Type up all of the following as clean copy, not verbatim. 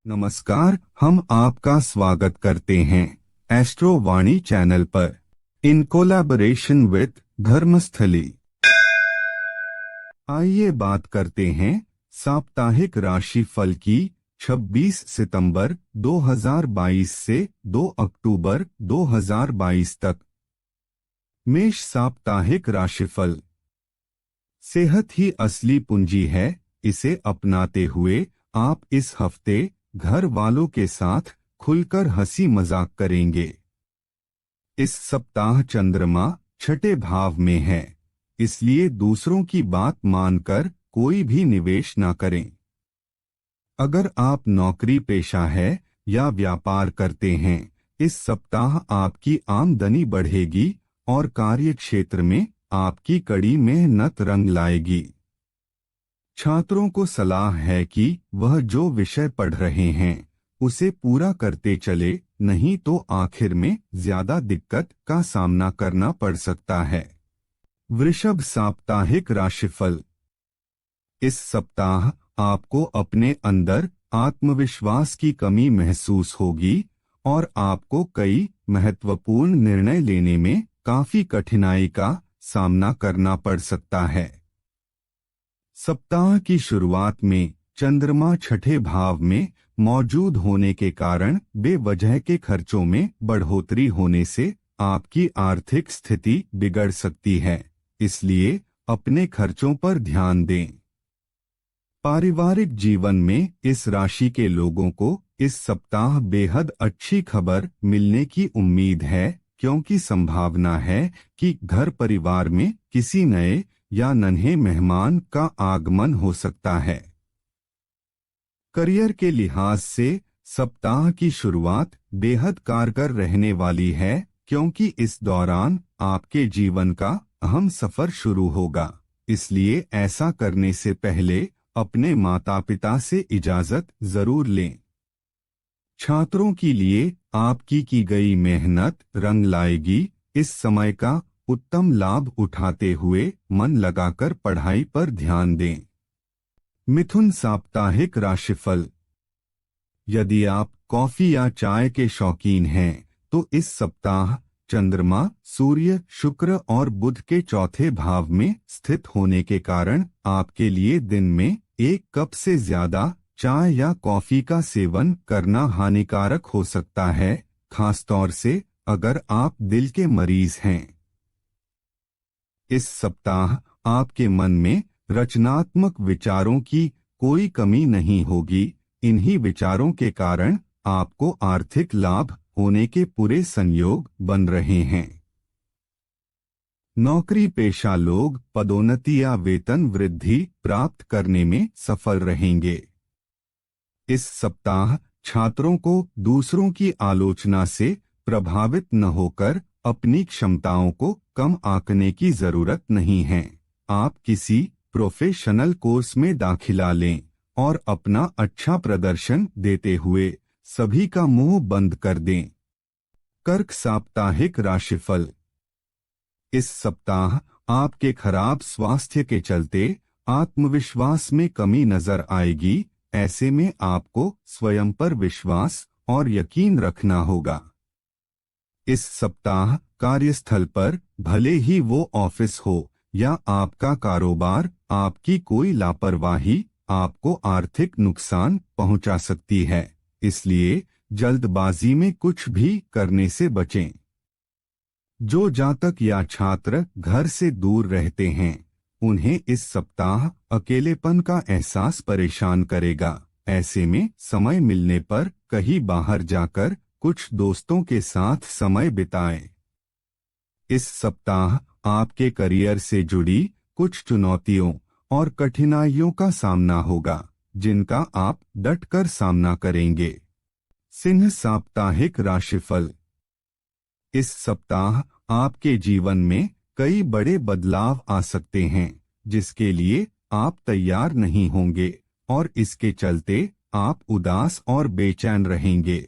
नमस्कार, हम आपका स्वागत करते हैं एस्ट्रो वाणी चैनल पर इन कोलैबोरेशन विद धर्मस्थली। आइए बात करते हैं साप्ताहिक राशि फल की 26 सितंबर 2022 से 2 अक्टूबर 2022 तक। मेष साप्ताहिक राशिफल। सेहत ही असली पूंजी है, इसे अपनाते हुए आप इस हफ्ते घर वालों के साथ खुलकर हंसी मजाक करेंगे। इस सप्ताह चंद्रमा छठे भाव में है, इसलिए दूसरों की बात मानकर कोई भी निवेश न करें। अगर आप नौकरी पेशा है या व्यापार करते हैं, इस सप्ताह आपकी आमदनी बढ़ेगी और कार्य क्षेत्र में आपकी कड़ी मेहनत रंग लाएगी। छात्रों को सलाह है कि वह जो विषय पढ़ रहे हैं उसे पूरा करते चले, नहीं तो आखिर में ज्यादा दिक्कत का सामना करना पड़ सकता है। वृषभ साप्ताहिक राशिफल। इस सप्ताह आपको अपने अंदर आत्मविश्वास की कमी महसूस होगी और आपको कई महत्वपूर्ण निर्णय लेने में काफी कठिनाई का सामना करना पड़ सकता है। सप्ताह की शुरुआत में चंद्रमा छठे भाव में मौजूद होने के कारण बेवजह के खर्चों में बढ़ोतरी होने से आपकी आर्थिक स्थिति बिगड़ सकती है, इसलिए अपने खर्चों पर ध्यान दें। पारिवारिक जीवन में इस राशि के लोगों को इस सप्ताह बेहद अच्छी खबर मिलने की उम्मीद है, क्योंकि संभावना है कि घर परिवार में किसी नए या नन्हे मेहमान का आगमन हो सकता है। करियर के लिहाज से सप्ताह की शुरुआत बेहद कारगर रहने वाली है, क्योंकि इस दौरान आपके जीवन का अहम सफर शुरू होगा, इसलिए ऐसा करने से पहले अपने माता पिता से इजाजत जरूर लें। छात्रों के लिए आपकी की गई मेहनत रंग लाएगी। इस समय का उत्तम लाभ उठाते हुए मन लगाकर पढ़ाई पर ध्यान दें। मिथुन साप्ताहिक राशिफल। यदि आप कॉफी या चाय के शौकीन हैं, तो इस सप्ताह चंद्रमा सूर्य शुक्र और बुध के चौथे भाव में स्थित होने के कारण आपके लिए दिन में एक कप से ज्यादा चाय या कॉफी का सेवन करना हानिकारक हो सकता है, खासतौर से अगर आप दिल के मरीज हैं। इस सप्ताह आपके मन में रचनात्मक विचारों की कोई कमी नहीं होगी। इन्हीं विचारों के कारण आपको आर्थिक लाभ होने के पूरे संयोग बन रहे हैं। नौकरी पेशा लोग पदोन्नति या वेतन वृद्धि प्राप्त करने में सफल रहेंगे। इस सप्ताह छात्रों को दूसरों की आलोचना से प्रभावित न होकर अपनी क्षमताओं को कम आंकने की जरूरत नहीं है। आप किसी प्रोफेशनल कोर्स में दाखिला लें और अपना अच्छा प्रदर्शन देते हुए सभी का मुंह बंद कर दें। कर्क साप्ताहिक राशिफल। इस सप्ताह आपके खराब स्वास्थ्य के चलते आत्मविश्वास में कमी नजर आएगी। ऐसे में आपको स्वयं पर विश्वास और यकीन रखना होगा। इस सप्ताह कार्यस्थल पर भले ही वो ऑफिस हो या आपका कारोबार, आपकी कोई लापरवाही आपको आर्थिक नुकसान पहुंचा सकती है, इसलिए जल्दबाजी में कुछ भी करने से बचें। जो जातक या छात्र घर से दूर रहते हैं, उन्हें इस सप्ताह अकेलेपन का एहसास परेशान करेगा। ऐसे में समय मिलने पर कहीं बाहर जाकर कुछ दोस्तों के साथ समय बिताएं। इस सप्ताह आपके करियर से जुड़ी कुछ चुनौतियों और कठिनाइयों का सामना होगा, जिनका आप डटकर सामना करेंगे। सिंह साप्ताहिक राशिफल। इस सप्ताह आपके जीवन में कई बड़े बदलाव आ सकते हैं, जिसके लिए आप तैयार नहीं होंगे और इसके चलते आप उदास और बेचैन रहेंगे।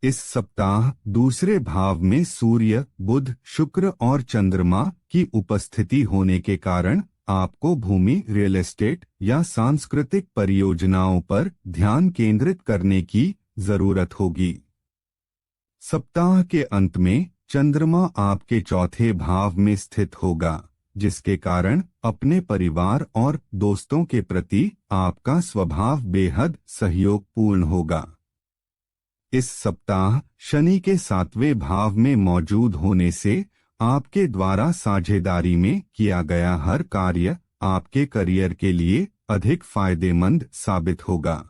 इस सप्ताह दूसरे भाव में सूर्य बुध शुक्र और चंद्रमा की उपस्थिति होने के कारण आपको भूमि, रियल एस्टेट या सांस्कृतिक परियोजनाओं पर ध्यान केंद्रित करने की जरूरत होगी। सप्ताह के अंत में चंद्रमा आपके चौथे भाव में स्थित होगा, जिसके कारण अपने परिवार और दोस्तों के प्रति आपका स्वभाव बेहद सहयोगपूर्ण होगा। इस सप्ताह शनि के 7वें भाव में मौजूद होने से आपके द्वारा साझेदारी में किया गया हर कार्य आपके करियर के लिए अधिक फायदेमंद साबित होगा।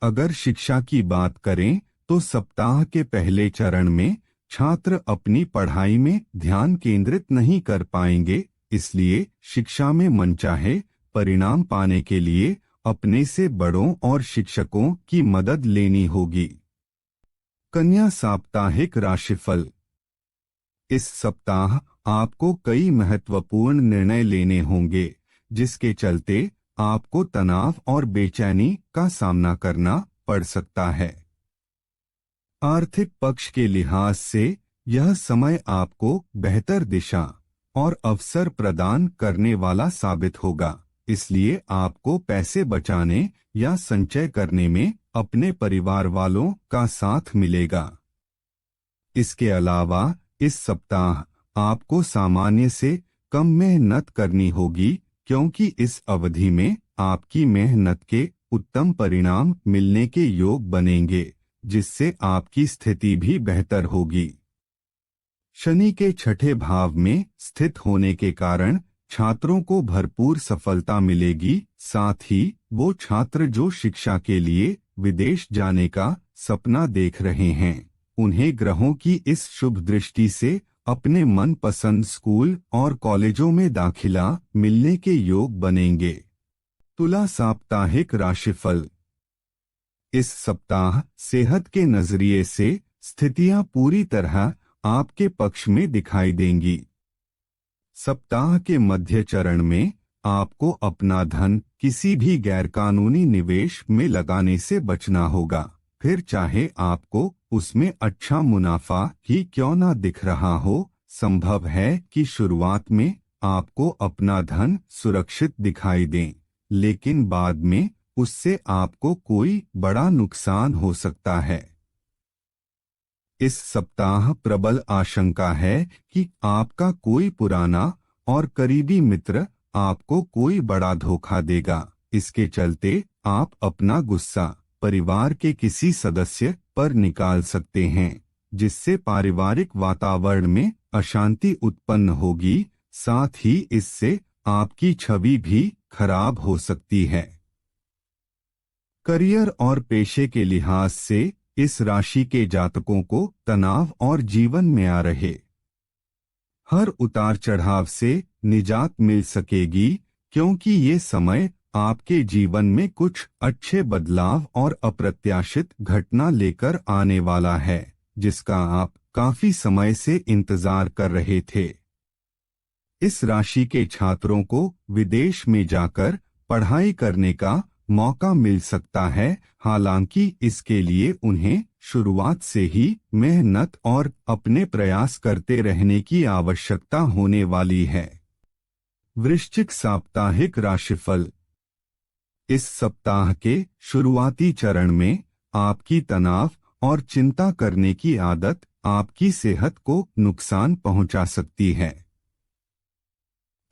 अगर शिक्षा की बात करें तो सप्ताह के पहले चरण में छात्र अपनी पढ़ाई में ध्यान केंद्रित नहीं कर पाएंगे, इसलिए शिक्षा में मनचाहे परिणाम पाने के लिए अपने से बड़ों और शिक्षकों की मदद लेनी होगी। कन्या साप्ताहिक राशिफल। इस सप्ताह आपको कई महत्वपूर्ण निर्णय लेने होंगे, जिसके चलते आपको तनाव और बेचैनी का सामना करना पड़ सकता है। आर्थिक पक्ष के लिहाज से यह समय आपको बेहतर दिशा और अवसर प्रदान करने वाला साबित होगा, इसलिए आपको पैसे बचाने या संचय करने में अपने परिवार वालों का साथ मिलेगा। इसके अलावा इस सप्ताह आपको सामान्य से कम मेहनत करनी होगी, क्योंकि इस अवधि में आपकी मेहनत के उत्तम परिणाम मिलने के योग बनेंगे, जिससे आपकी स्थिति भी बेहतर होगी। शनि के छठे भाव में स्थित होने के कारण छात्रों को भरपूर सफलता मिलेगी, साथ ही वो छात्र जो शिक्षा के लिए विदेश जाने का सपना देख रहे हैं, उन्हें ग्रहों की इस शुभ दृष्टि से अपने मनपसंद स्कूल और कॉलेजों में दाखिला मिलने के योग बनेंगे। तुला साप्ताहिक राशिफल। इस सप्ताह सेहत के नजरिए से स्थितियां पूरी तरह आपके पक्ष में दिखाई देंगी। सप्ताह के मध्य चरण में आपको अपना धन किसी भी गैरकानूनी निवेश में लगाने से बचना होगा, फिर चाहे आपको उसमें अच्छा मुनाफा ही क्यों ना दिख रहा हो। संभव है कि शुरुआत में आपको अपना धन सुरक्षित दिखाई दे, लेकिन बाद में उससे आपको कोई बड़ा नुकसान हो सकता है। इस सप्ताह प्रबल आशंका है कि आपका कोई पुराना और करीबी मित्र आपको कोई बड़ा धोखा देगा। इसके चलते आप अपना गुस्सा परिवार के किसी सदस्य पर निकाल सकते हैं, जिससे पारिवारिक वातावरण में अशांति उत्पन्न होगी। साथ ही इससे आपकी छवि भी खराब हो सकती है। करियर और पेशे के लिहाज से इस राशि के जातकों को तनाव और जीवन में आ रहे हर उतार चढ़ाव से निजात मिल सकेगी, क्योंकि ये समय आपके जीवन में कुछ अच्छे बदलाव और अप्रत्याशित घटना लेकर आने वाला है, जिसका आप काफी समय से इंतजार कर रहे थे। इस राशि के छात्रों को विदेश में जाकर पढ़ाई करने का मौका मिल सकता है, हालांकि इसके लिए उन्हें शुरुआत से ही मेहनत और अपने प्रयास करते रहने की आवश्यकता होने वाली है। वृश्चिक साप्ताहिक राशिफल। इस सप्ताह के शुरुआती चरण में आपकी तनाव और चिंता करने की आदत आपकी सेहत को नुकसान पहुंचा सकती है।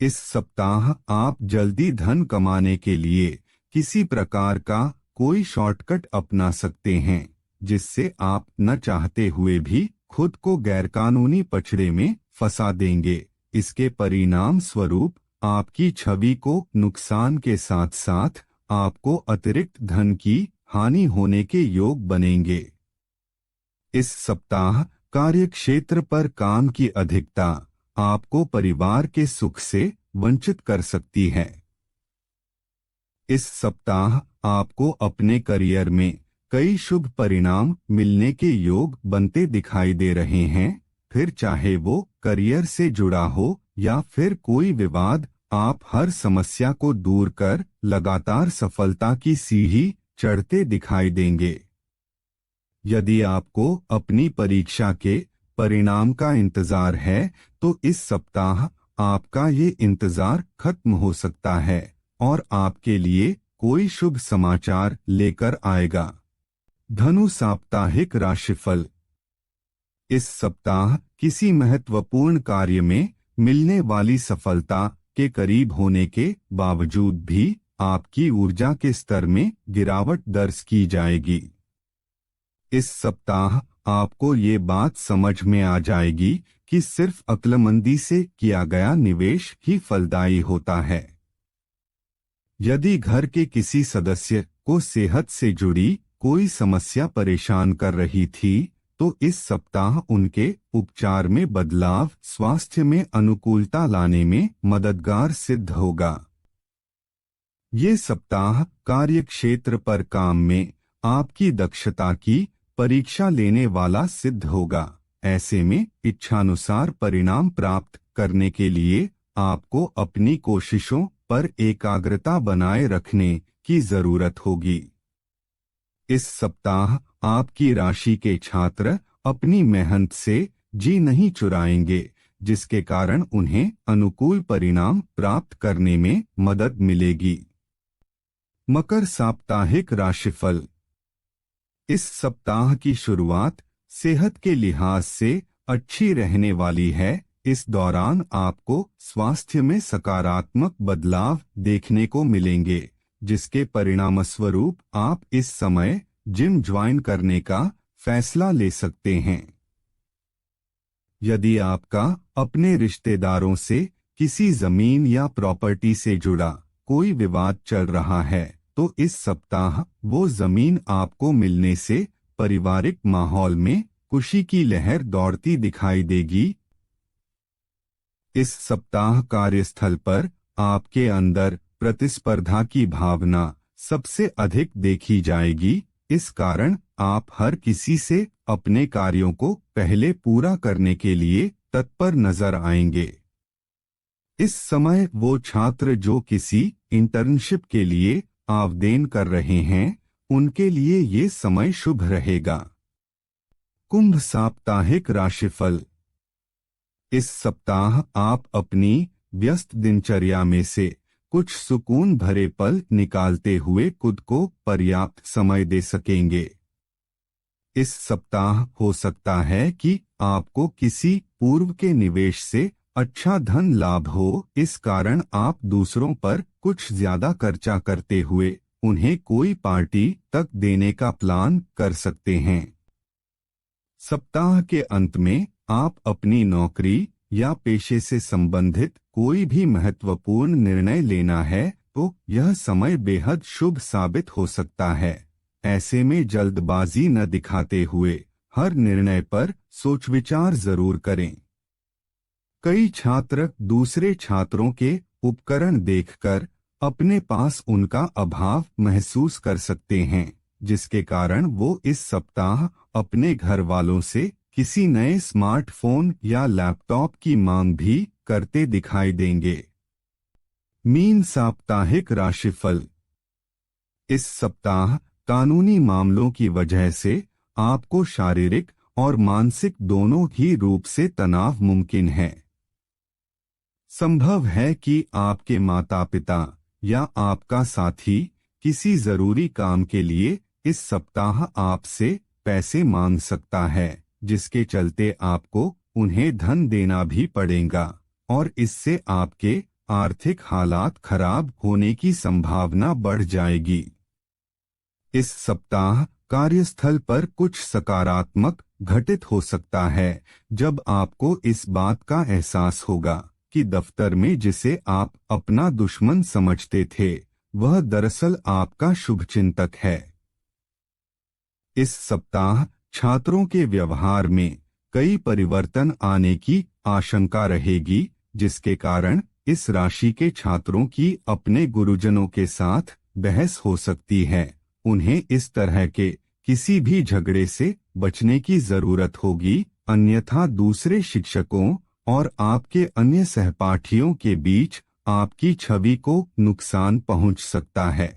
इस सप्ताह आप जल्दी धन कमाने के लिए किसी प्रकार का कोई शॉर्टकट अपना सकते हैं, जिससे आप न चाहते हुए भी खुद को गैरकानूनी पछड़े में फंसा देंगे। इसके परिणाम स्वरूप आपकी छवि को नुकसान के साथ साथ आपको अतिरिक्त धन की हानि होने के योग बनेंगे। इस सप्ताह कार्यक्षेत्र पर काम की अधिकता आपको परिवार के सुख से वंचित कर सकती है। इस सप्ताह आपको अपने करियर में कई शुभ परिणाम मिलने के योग बनते दिखाई दे रहे हैं, फिर चाहे वो करियर से जुड़ा हो या फिर कोई विवाद, आप हर समस्या को दूर कर लगातार सफलता की सीढ़ी चढ़ते दिखाई देंगे। यदि आपको अपनी परीक्षा के परिणाम का इंतजार है, तो इस सप्ताह आपका ये इंतजार खत्म हो सकता है और आपके लिए कोई शुभ समाचार लेकर आएगा। धनु साप्ताहिक राशिफल। इस सप्ताह किसी महत्वपूर्ण कार्य में मिलने वाली सफलता के करीब होने के बावजूद भी आपकी ऊर्जा के स्तर में गिरावट दर्ज की जाएगी। इस सप्ताह आपको ये बात समझ में आ जाएगी कि सिर्फ अक्लमंदी से किया गया निवेश ही फलदायी होता है। यदि घर के किसी सदस्य को सेहत से जुड़ी कोई समस्या परेशान कर रही थी, तो इस सप्ताह उनके उपचार में बदलाव स्वास्थ्य में अनुकूलता लाने में मददगार सिद्ध होगा। ये सप्ताह कार्यक्षेत्र पर काम में आपकी दक्षता की परीक्षा लेने वाला सिद्ध होगा। ऐसे में इच्छानुसार परिणाम प्राप्त करने के लिए आपको अपनी कोशिशों पर एकाग्रता बनाए रखने की जरूरत होगी। इस सप्ताह आपकी राशि के छात्र अपनी मेहनत से जी नहीं चुराएंगे, जिसके कारण उन्हें अनुकूल परिणाम प्राप्त करने में मदद मिलेगी। मकर साप्ताहिक राशिफल। इस सप्ताह की शुरुआत सेहत के लिहाज से अच्छी रहने वाली है। इस दौरान आपको स्वास्थ्य में सकारात्मक बदलाव देखने को मिलेंगे, जिसके परिणामस्वरूप आप इस समय जिम ज्वाइन करने का फैसला ले सकते हैं। यदि आपका अपने रिश्तेदारों से किसी जमीन या प्रॉपर्टी से जुड़ा कोई विवाद चल रहा है, तो इस सप्ताह वो जमीन आपको मिलने से पारिवारिक माहौल में खुशी की लहर दौड़ती दिखाई देगी। इस सप्ताह कार्यस्थल पर आपके अंदर प्रतिस्पर्धा की भावना सबसे अधिक देखी जाएगी। इस कारण आप हर किसी से अपने कार्यों को पहले पूरा करने के लिए तत्पर नजर आएंगे। इस समय वो छात्र जो किसी इंटर्नशिप के लिए आवेदन कर रहे हैं, उनके लिए ये समय शुभ रहेगा। कुंभ साप्ताहिक राशिफल। इस सप्ताह आप अपनी व्यस्त दिनचर्या में से कुछ सुकून भरे पल निकालते हुए खुद को पर्याप्त समय दे सकेंगे। इस सप्ताह हो सकता है कि आपको किसी पूर्व के निवेश से अच्छा धन लाभ हो। इस कारण आप दूसरों पर कुछ ज्यादा खर्चा करते हुए उन्हें कोई पार्टी तक देने का प्लान कर सकते हैं। सप्ताह के अंत में आप अपनी नौकरी या पेशे से संबंधित कोई भी महत्वपूर्ण निर्णय लेना है, तो यह समय बेहद शुभ साबित हो सकता है। ऐसे में जल्दबाजी न दिखाते हुए हर निर्णय पर सोच विचार जरूर करें। कई छात्र दूसरे छात्रों के उपकरण देखकर अपने पास उनका अभाव महसूस कर सकते हैं, जिसके कारण वो इस सप्ताह अपने घर वालों से किसी नए स्मार्टफोन या लैपटॉप की मांग भी करते दिखाई देंगे। मीन साप्ताहिक राशिफल। इस सप्ताह कानूनी मामलों की वजह से आपको शारीरिक और मानसिक दोनों ही रूप से तनाव मुमकिन है। संभव है कि आपके माता पिता या आपका साथी किसी जरूरी काम के लिए इस सप्ताह आपसे पैसे मांग सकता है, जिसके चलते आपको उन्हें धन देना भी पड़ेगा और इससे आपके आर्थिक हालात खराब होने की संभावना बढ़ जाएगी। इस सप्ताह कार्यस्थल पर कुछ सकारात्मक घटित हो सकता है, जब आपको इस बात का एहसास होगा कि दफ्तर में जिसे आप अपना दुश्मन समझते थे, वह दरअसल आपका शुभचिंतक है। इस सप्ताह छात्रों के व्यवहार में कई परिवर्तन आने की आशंका रहेगी, जिसके कारण इस राशि के छात्रों की अपने गुरुजनों के साथ बहस हो सकती है। उन्हें इस तरह के किसी भी झगड़े से बचने की जरूरत होगी, अन्यथा दूसरे शिक्षकों और आपके अन्य सहपाठियों के बीच आपकी छवि को नुकसान पहुंच सकता है।